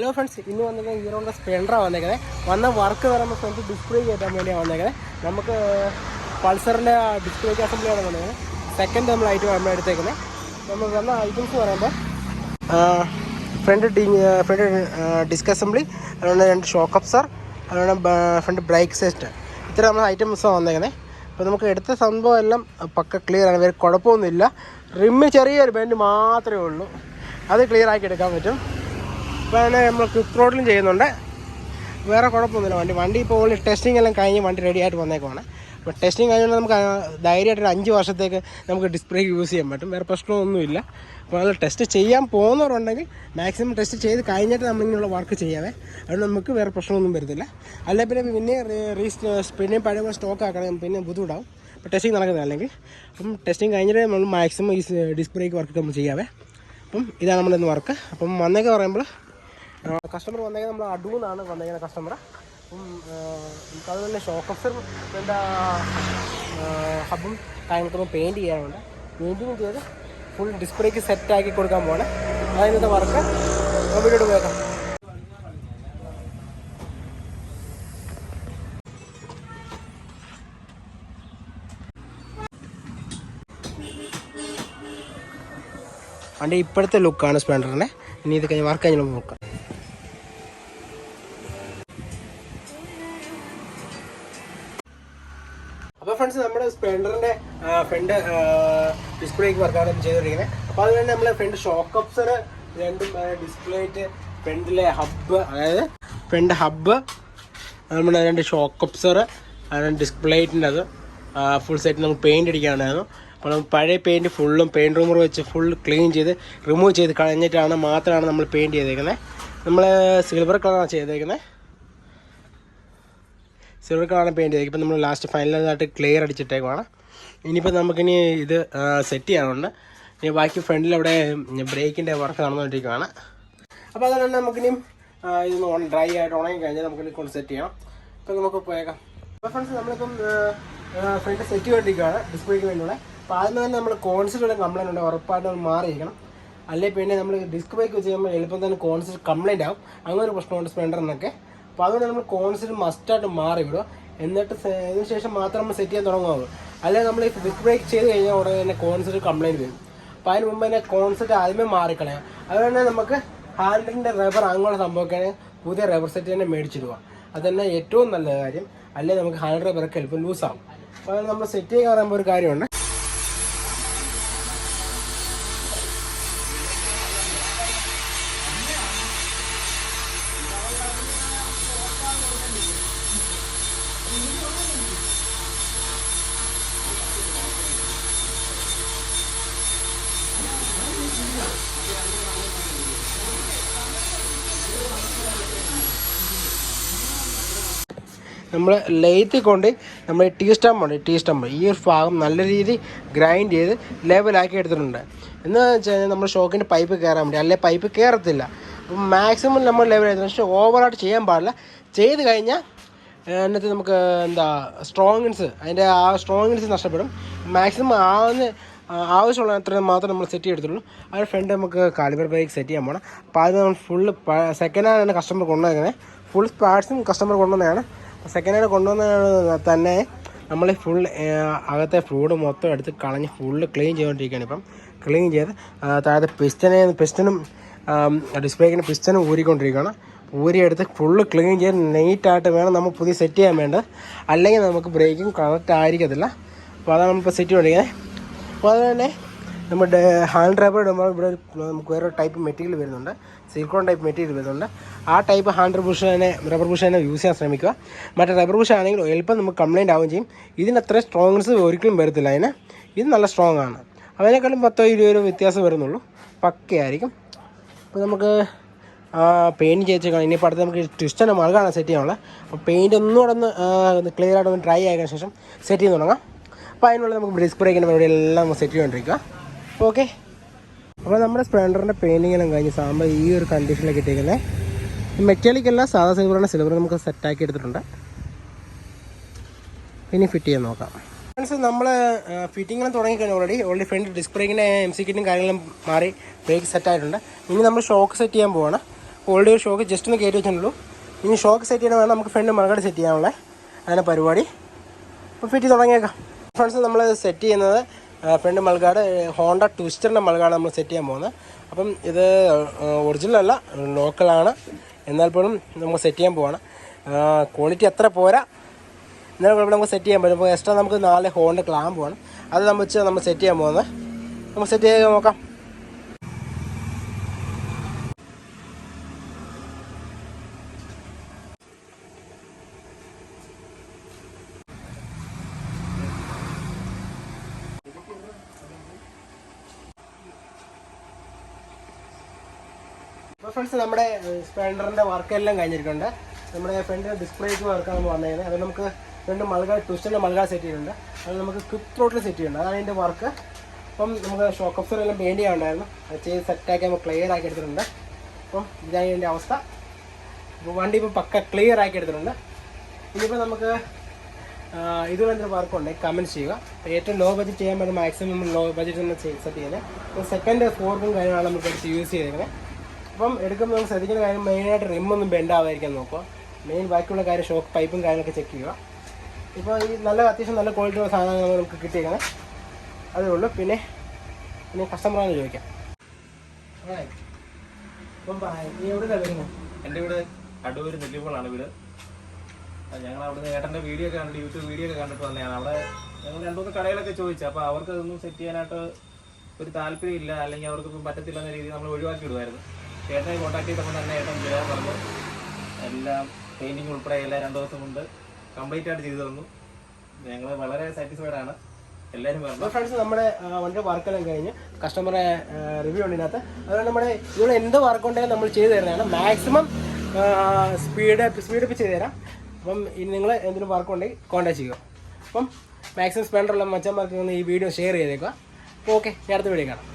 Hello friends, ഇന്ന് വന്നത് ഹീറോയുടെ സ്പ്ലെൻഡറാണ് വന്നേക്കുന്നത്. വന്ന വർക്ക് പറയുമ്പോൾ ഫ്രണ്ട് ഡിസ്പ്ലേ കയറ്റാൻ വേണ്ടിയാണ് വന്നേക്കുന്നത്. നമുക്ക് പൾസറിൻ്റെ ഡിസ്പ്ലേക്ക് അസംബ്ലിയാണ് വന്നേക്കുന്നത്. സെക്കൻഡ് നമ്മൾ ഐറ്റം നമ്മൾ എടുത്തേക്കുന്നത്. നമ്മൾ വന്ന ഐറ്റംസ് പറയുമ്പോൾ ഫ്രണ്ട് ഡിസ്ക് അസംബ്ലി, അതുകൊണ്ട് 2 ഷോക്ക് അബ്സർ, അതുകൊണ്ട് ഫ്രണ്ട് ബ്രേക്ക് സെറ്റ്, ഇത്ര നമ്മൾ ഐറ്റംസാണ് വന്നേക്കുന്നത്. അപ്പോൾ നമുക്ക് എടുത്ത സംഭവം എല്ലാം പക്ക ക്ലിയർ ആണ്, വേറെ കുഴപ്പമൊന്നുമില്ല. റിമ്മ് ചെറിയൊരു ബെൻഡ് മാത്രമേ ഉള്ളൂ, അത് ക്ലിയർ ആക്കി എടുക്കാൻ പറ്റും. അപ്പോൾ അതിനെ നമ്മൾ ക്വിക്ക് ത്രോട്ടിലും ചെയ്യുന്നുണ്ട്, വേറെ കുഴപ്പമൊന്നുമില്ല. വണ്ടി ഇപ്പോൾ ഓൾറെഡി ടെസ്റ്റിംഗ് എല്ലാം കഴിഞ്ഞ് വണ്ടി റെഡി ആയിട്ട് വന്നേക്കുവാണ്. അപ്പോൾ ടെസ്റ്റിംഗ് കഴിഞ്ഞുകൊണ്ട് നമുക്ക് ധൈര്യമായിട്ട് 5 വർഷത്തേക്ക് നമുക്ക് ഡിസ്പ്ലേ യൂസ് ചെയ്യാൻ പറ്റും, വേറെ പ്രശ്നമൊന്നുമില്ല. അപ്പോൾ നമ്മൾ ടെസ്റ്റ് ചെയ്യാൻ പോകുന്നവരുണ്ടെങ്കിൽ മാക്സിമം ടെസ്റ്റ് ചെയ്ത് കഴിഞ്ഞിട്ട് നമ്മളിങ്ങനെയുള്ള വർക്ക് ചെയ്യാവേ, അതുകൊണ്ട് നമുക്ക് വേറെ പ്രശ്നമൊന്നും വരത്തില്ല. അല്ലെ പിന്നെ പഴയ സ്റ്റോക്ക് ആക്കണം, പിന്നെ ബുദ്ധിമുട്ടാവും. അപ്പോൾ ടെസ്റ്റിംഗ് നടക്കുന്നില്ല അല്ലെങ്കിൽ. അപ്പം ടെസ്റ്റിംഗ് കഴിഞ്ഞിട്ട് നമ്മൾ മാക്സിമം ഈ ഡിസ്പ്ലേക്ക് വർക്ക് നമ്മൾ ചെയ്യാവേ. അപ്പം ഇതാണ് നമ്മളിന്ന് വർക്ക്. അപ്പം വന്നേക്കെ പറയുമ്പോൾ കസ്റ്റമർ വന്നേക്കുന്നത് നമ്മൾ അടൂന്നാണ് വന്നേക്കുന്ന കസ്റ്റമർ. അപ്പം നമുക്കത് തന്നെ ഷോക്ക് അബ്സറും എന്താ ഹബും കാര്യങ്ങളൊക്കെ പെയിൻറ്റ് ചെയ്യാനുണ്ട്. പെയിൻറ്റിങ് ചെയ്ത് ഫുൾ ഡിസ്പ്ലേക്ക് സെറ്റാക്കി കൊടുക്കാൻ പോകണം. അതിനകത്ത് വർക്ക് വീഡിയോ പോയേക്കാം. വണ്ടി ഇപ്പോഴത്തെ ലുക്കാണ് സ്പ്ലെൻഡറിനെ. ഇനി ഇത് കഴിഞ്ഞ് വർക്ക് കഴിഞ്ഞ് നോക്കാം. അപ്പോൾ ഫ്രണ്ട്സ്, നമ്മുടെ സ്പ്ലെൻഡറിൻ്റെ ഫ്രണ്ട് ഡിസ്പ്ലേക്ക് വർക്കാണ് ചെയ്തുകൊണ്ടിരിക്കുന്നത്. അപ്പോൾ അതുകൊണ്ട് നമ്മൾ ഫ്രണ്ട് ഷോക്ക് അബ്സർ, 2 ഡിസ്പ്ലേറ്റ്, ഫ്രണ്ടിലെ ഹബ്ബ്, അതായത് ഫ്രണ്ട് ഹബ്ബ്, നമ്മുടെ 2 ഷോക്ക് അബ്സർ, ഡിസ്പ്ലേറ്റിൻ്റെ അത് ഫുൾ സെറ്റ് നമുക്ക് പെയിൻറ്റ് അടിക്കാനായിരുന്നു. അപ്പോൾ നമ്മൾ പഴയ പെയിൻറ്റ് ഫുള്ളും പെയിൻറ്റ് റൂമർ വെച്ച് ഫുൾ ക്ലീൻ ചെയ്ത് റിമൂവ് ചെയ്ത് കളഞ്ഞിട്ടാണ് മാത്രമാണ് നമ്മൾ പെയിൻറ്റ് ചെയ്തേക്കുന്നത്. നമ്മൾ സിൽവർ കളറാണ് ചെയ്തേക്കുന്നത്, സിൽവർ കളറാണ് പെയിൻറ്റ് ചെയ്തേക്കുന്നത്. ഇപ്പം നമ്മൾ ലാസ്റ്റ് ഫൈനലായിട്ട് ക്ലിയർ അടിച്ചിട്ടേക്കുവാണ്. ഇനിയിപ്പോൾ നമുക്കിനി ഇത് സെറ്റ് ചെയ്യാനുണ്ട്. ഇനി ബാക്കി ഫ്രണ്ടിൽ അവിടെ ബ്രേക്കിൻ്റെ വർക്ക് നടന്നുകൊണ്ടിരിക്കുകയാണ്. അപ്പോൾ അതുകൊണ്ട് നമുക്കിനിയും ഇതൊന്ന് ഡ്രൈ ആയിട്ട് ഉണങ്ങി കഴിഞ്ഞാൽ നമുക്കിനി കൊണ്ട് സെറ്റ് ചെയ്യണം. അപ്പോൾ നമുക്ക് പോയേക്കാം. അപ്പോൾ ഫ്രണ്ട്സ്, നമ്മളിപ്പം ഫ്രണ്ട് സെറ്റ് ചെയ്തുകൊണ്ടിരിക്കുകയാണ് ഡിസ്പ്ലേക്ക് വേണ്ടിയുള്ള. അപ്പോൾ ആദ്യം തന്നെ നമ്മൾ കോൺസിലുള്ള കംപ്ലൈൻറ്റ് ഉണ്ട്, ഉറപ്പായിട്ട് നമ്മൾ മാറിയിരിക്കണം. അല്ലെങ്കിൽ പിന്നെ നമ്മൾ ഡിസ്ക് ബ്രേക്ക് ചെയ്യുമ്പോൾ എളുപ്പം തന്നെ കോൺസിൽ കംപ്ലൈൻറ്റ് ആവും. അങ്ങനെ ഒരു പ്രശ്നമുണ്ട് സ്പ്ലെൻഡറിനൊക്കെ. അപ്പോൾ അതുകൊണ്ട് നമ്മൾ കോൺസിൽ മസ്റ്റായിട്ട് മാറി വിടുക. എന്നിട്ട് ഇതിന് ശേഷം മാത്രം നമ്മൾ സെറ്റ് ചെയ്യാൻ തുടങ്ങുകയുള്ളൂ. അല്ലെങ്കിൽ നമ്മൾ ഈ ഡിസ്ക് ബ്രേക്ക് ചെയ്ത് കഴിഞ്ഞാൽ ഉടനെ തന്നെ കോൺസിൽ കംപ്ലൈൻറ്റ് വരും. അപ്പോൾ അതിന് മുമ്പ് തന്നെ കോൺസെറ്റ് ആദ്യമേ മാറിക്കളയാം. അതുകൊണ്ട് തന്നെ നമുക്ക് ഹാൻഡിലിൻ്റെ റബ്ബർ അങ്ങോട്ട് സംഭവിക്കുകയാണെങ്കിൽ പുതിയ റബ്ബർ സെറ്റ് തന്നെ മേടിച്ചിടുക. അത് തന്നെ ഏറ്റവും നല്ല കാര്യം. അല്ലെങ്കിൽ നമുക്ക് ഹാൻഡിൽ റബ്ബറൊക്കെ എളുപ്പം ലൂസാകും. അപ്പോൾ അത് നമ്മൾ സെറ്റ് ചെയ്യാൻ പറയുമ്പോൾ ഒരു കാര്യമുണ്ട്. നമ്മൾ ലെയ്ത്തിൽ കൊണ്ട് നമ്മൾ ടീ സ്റ്റമ്പ് ഈ ഒരു ഭാഗം നല്ല രീതിയിൽ ഗ്രൈൻഡ് ചെയ്ത് ലെവലാക്കി എടുത്തിട്ടുണ്ട്. എന്ന് വെച്ച് കഴിഞ്ഞാൽ നമ്മൾ ഷോക്കിൻ്റെ പൈപ്പ് കയറാൻ വേണ്ടി, അല്ലെങ്കിൽ പൈപ്പ് കയറത്തില്ല. അപ്പം മാക്സിമം നമ്മൾ ലെവൽ ചെയ്ത്, പക്ഷേ ഓവറായിട്ട് ചെയ്യാൻ പാടില്ല. ചെയ്ത് കഴിഞ്ഞാൽ എന്നിട്ട് നമുക്ക് സ്ട്രോങ്ങിൻസ്, അതിൻ്റെ ആ സ്ട്രോങ്ങിൻസ് നഷ്ടപ്പെടും. മാക്സിമം ആവശ്യമുള്ള അത്ര മാത്രം നമ്മൾ സെറ്റ് ചെയ്തെടുത്തുള്ളൂ. അതിന് ഫ്രണ്ട് നമുക്ക് കാലിബർ ബ്രേക്ക് സെറ്റ് ചെയ്യാൻ പോകണം. അപ്പോൾ അത് നമ്മൾ ഫുള്ള് സെക്കൻഡ് ഹാൻഡാണ് കസ്റ്റമർ കൊണ്ടുവന്നത്. ഫുൾ പാർട്സും കസ്റ്റമർ കൊണ്ടുവന്നതാണ്. സെക്കൻഡ് ഹാൻഡ് കൊണ്ടുവന്ന തന്നെ നമ്മൾ ഫുൾ അകത്തെ ഫ്ലൂയിഡ് മൊത്തം എടുത്ത് കളഞ്ഞ് ഫുള്ള് ക്ലീൻ ചെയ്തുകൊണ്ടിരിക്കുകയാണ്. ഇപ്പം ക്ലീൻ ചെയ്ത് താഴത്തെ പിസ്റ്റനും ഡിസ്പ്ലേക്കിൻ്റെ പിസ്റ്റനും ഊരിക്കൊണ്ടിരിക്കുകയാണ്. ഊരിയെടുത്ത് ഫുള്ള് ക്ലീൻ ചെയ്ത് നീറ്റായിട്ട് വേണം നമ്മൾ പുതിയ സെറ്റ് ചെയ്യാൻ വേണ്ടത്. അല്ലെങ്കിൽ നമുക്ക് ബ്രേക്കിംഗ് കറക്റ്റ് ആയിരിക്കത്തില്ല. അപ്പോൾ അതാണ് നമ്മളിപ്പോൾ സെറ്റ് ചെയ്തുകൊണ്ടിരിക്കുന്നത്. അപ്പോൾ അത് തന്നെ നമ്മുടെ ഹാൻഡ് റബ്ബർ ഇടുമ്പോൾ ഇവിടെ നമുക്ക് വേറൊരു ടൈപ്പ് മെറ്റീരിയൽ വരുന്നുണ്ട്, സിലിക്കോൺ ടൈപ്പ് മെറ്റീരിയൽ വരുന്നുണ്ട്. ആ ടൈപ്പ് റബ്ബർ ബുഷ് തന്നെ യൂസ് ചെയ്യാൻ ശ്രമിക്കുക. മറ്റേ റബ്ബർ ബുഷ് ആണെങ്കിൽ എളുപ്പം നമുക്ക് കംപ്ലൈൻറ്റ് ആവുകയും ചെയ്യും. ഇതിനത്ര സ്ട്രോങ്നെസ് ഒരിക്കലും വരത്തില്ല. ഇത് നല്ല സ്ട്രോങ് ആണ്. അതിനേക്കാളും 10-20 രൂപ വ്യത്യാസം വരുന്നുള്ളൂ, പക്കയായിരിക്കും. അപ്പോൾ നമുക്ക് പെയിൻറ്റ് ചെയ്തേക്കാം. ഇനിയിപ്പോൾ അടുത്ത് നമുക്ക് ട്വിസ്റ്റൻ്റെ മറുകാണ് സെറ്റ് ചെയ്യാനുള്ളത്. അപ്പോൾ പെയിൻറ്റ് ഒന്നുകൂടെ ഒന്ന് ക്ലിയർ ആയിട്ട് ഒന്ന് ഡ്രൈ ആയതിനു ശേഷം സെറ്റ് ചെയ്ത് തുടങ്ങാം. അപ്പോൾ അതിനുള്ള നമുക്ക് ഡിസ്ക് ബ്രേക്കിൻ്റെ പരിപാടി എല്ലാം നമുക്ക് സെറ്റ് ചെയ്തുകൊണ്ടിരിക്കുക. ഓക്കെ. അപ്പോൾ നമ്മുടെ സ്പ്ലെൻഡറിൻ്റെ പെയിൻറ്റിങ്ങെല്ലാം കഴിഞ്ഞ് സാമ്പ ഈ ഒരു കണ്ടീഷനിലേക്ക് ഇട്ടിരിക്കുന്നത്. മെറ്റാലിക്കല്ല, സാധാ സിൽവർ നമുക്ക് സെറ്റാക്കി എടുത്തിട്ടുണ്ട്. ഇനി ഫിറ്റ് ചെയ്യാൻ നോക്കാം. ഫ്രണ്ട്സ്, നമ്മൾ ഫിറ്റിങ്ങെല്ലാം തുടങ്ങിക്കഴിഞ്ഞു. ഓൾറെഡി ഫ്രണ്ട് ഡിസ്ക് ബ്രേക്കിൻ്റെ MC കിറ്റും കാര്യങ്ങളും മാറി ബ്രേക്ക് സെറ്റായിട്ടുണ്ട്. ഇനി നമ്മൾ ഷോക്ക് സെറ്റ് ചെയ്യാൻ പോവാണ്. ഓൾറെഡി ഒരു ഷോക്ക് ജസ്റ്റ് ഒന്ന് കയറ്റി വെച്ചിട്ടുള്ളൂ. ഇനി ഷോക്ക് സെറ്റ് ചെയ്യണം വേണം നമുക്ക് ഫ്രണ്ട് മൾഗാർഡ് സെറ്റ് ചെയ്യാനുള്ള അങ്ങനെ പരിപാടി. അപ്പോൾ ഫിറ്റ് തുടങ്ങിയേക്കാം. ഫ്രണ്ട്സ് നമ്മൾ സെറ്റ് ചെയ്യുന്നത് ഫ്രണ്ട് മൾഗാർഡ് ഹോണ്ട ട്വിസ്റ്ററിൻ്റെ മൾഗാർഡ് നമ്മൾ സെറ്റ് ചെയ്യാൻ പോകുന്നത്. അപ്പം ഇത് ഒറിജിനൽ അല്ല, ലോക്കലാണ്. എന്നാൽ പോലും നമുക്ക് സെറ്റ് ചെയ്യാൻ പോവാണ്. ക്വാളിറ്റി അത്ര പോരാ, എന്നാലും കുഴപ്പമില്ല, നമുക്ക് സെറ്റ് ചെയ്യാൻ പറ്റും. അപ്പോൾ എക്സ്ട്രാ നമുക്ക് 4 ഹോണ്ട ക്ലാമ്പ് വേണം. അത് നമ്മൾ വെച്ച് നമ്മൾ സെറ്റ് ചെയ്യാൻ പോകുന്നത്. നമുക്ക് സെറ്റ് ചെയ്ത് നോക്കാം. അപ്പോൾ ഫ്രണ്ട്സ് നമ്മുടെ സ്പ്ലെൻഡറിൻ്റെ വർക്കെല്ലാം കഴിഞ്ഞിട്ടുണ്ട്. നമ്മുടെ ഫ്രണ്ടിൻ്റെ ഡിസ്പ്ലേക്ക് വർക്കാണ് നമ്മൾ വന്നേക്കുന്നത്. അത് നമുക്ക് ഫ്രണ്ട് മൾഗാർഡ് ട്വിസ്റ്ററിൻ്റെ മൾഗാർഡ് സെറ്റ് ചെയ്തിട്ടുണ്ട്. അത് നമുക്ക് ക്വിക്ക് ത്രോട്ടിൽ സെറ്റ് ചെയ്യുന്നുണ്ട്. അതാണ് അതിൻ്റെ വർക്ക്. അപ്പം നമുക്ക് ഷോക്ക് അബ്സോർബർ എല്ലാം പെയിൻറ്റ് ചെയ്യാനുണ്ടായിരുന്നു. അത് ചെയ്ത് സെറ്റാക്കി നമ്മൾ ക്ലിയർ ആക്കി എടുത്തിട്ടുണ്ട്. അപ്പം ഇതാണ് ഇതിൻ്റെ അവസ്ഥ. അപ്പോൾ വണ്ടി ഇപ്പോൾ പക്ക ക്ലിയർ ആക്കി എടുത്തിട്ടുണ്ട്. ഇനിയിപ്പോൾ നമുക്ക് ഇതുപോലത്തെ വർക്കുണ്ട്, കമൻറ്റ് ചെയ്യുക. ഏറ്റവും ലോ ബഡ്ജറ്റ് ചെയ്യാൻ പറ്റും മാക്സിമം ലോ ബഡ്ജറ്റ് നമ്മൾ സെറ്റ് ചെയ്യുന്നത്. അപ്പോൾ സെക്കൻഡ് ഫോർക്കും കാര്യങ്ങളാണ് നമുക്ക് എടുത്ത് യൂസ് ചെയ്തേക്കുന്നത്. അപ്പം എടുക്കുമ്പോൾ നമുക്ക് ശ്രദ്ധിക്കുന്ന കാര്യം മെയിനായിട്ട് റിമ്മൊന്നും ബെൻഡാവാതിരിക്കാൻ നോക്കുക. മെയിൻ ബാക്കിയുള്ള കാര്യം ഷോക്ക് പൈപ്പും കാര്യങ്ങളൊക്കെ ചെക്ക് ചെയ്യുക. ഇപ്പോൾ ഈ അത്യാവശ്യം നല്ല ക്വാളിറ്റിയുള്ള സാധനങ്ങൾ നമുക്ക് കിട്ടിയേക്കുന്നത് അതേ ഉള്ളൂ. പിന്നെ കസ്റ്റമറാണ് ചോദിക്കാം. അപ്പം നീ എവിടെയാണ് വരുന്നത്? എൻ്റെ വീട് അടൂർ നെല്ലിപ്പോളാണ് വീട്. ഞങ്ങൾ അവിടുന്ന് ഏട്ടൻ്റെ വീഡിയോ ഒക്കെ കണ്ടിട്ട് യൂട്യൂബ് വീഡിയോ ഒക്കെ കണ്ടിട്ട് വന്നതാണ്. അവിടെ ഞങ്ങൾ 2-3 കടയിലൊക്കെ ചോദിച്ചു. അപ്പോൾ അവർക്ക് അതൊന്നും സെറ്റ് ചെയ്യാനായിട്ട് ഒരു താല്പര്യമില്ല, അല്ലെങ്കിൽ അവർക്കൊന്നും പറ്റത്തില്ല എന്ന രീതിയിൽ നമ്മൾ ഒഴിവാക്കി വിടുമായിരുന്നു. ഏട്ടനെ കോൺടാക്ട് ചെയ്തപ്പോൾ തന്നെ ഏട്ടൻ ചെയ്യാൻ പറഞ്ഞു. എല്ലാം പെയിൻറ്റിങ് ഉൾപ്പെടെ എല്ലാം 2 ദിവസം കൊണ്ട് കംപ്ലീറ്റ് ആയിട്ട് ചെയ്തു തന്നു. ഞങ്ങൾ വളരെ സാറ്റിസ്ഫൈഡ് ആണ്. എല്ലാവരും പറഞ്ഞു. ഫ്രണ്ട്സ് നമ്മുടെ വണ്ടി വർക്കെല്ലാം കഴിഞ്ഞ് കസ്റ്റമറെ റിവ്യൂ ഉണ്ട് ഇതിനകത്ത്. അതുകൊണ്ട് നമ്മുടെ ഇവിടെ എന്ത് വർക്ക് ഉണ്ടെങ്കിലും നമ്മൾ ചെയ്തു തരുന്നതാണ്. മാക്സിമം സ്പീഡപ്പ് ചെയ്ത് തരാം. അപ്പം ഇനി നിങ്ങൾ എന്തെങ്കിലും വർക്ക് ഉണ്ടെങ്കിൽ കോൺടാക്ട് ചെയ്യുക. അപ്പം മാക്സിമം സ്പെൻഡറുള്ള മച്ചന്മാർക്ക് ഈ വീഡിയോ ഷെയർ ചെയ്തേക്കുക. അപ്പോൾ ഓക്കെ, ഞാൻ അടുത്ത വീഡിയോ കാണാം.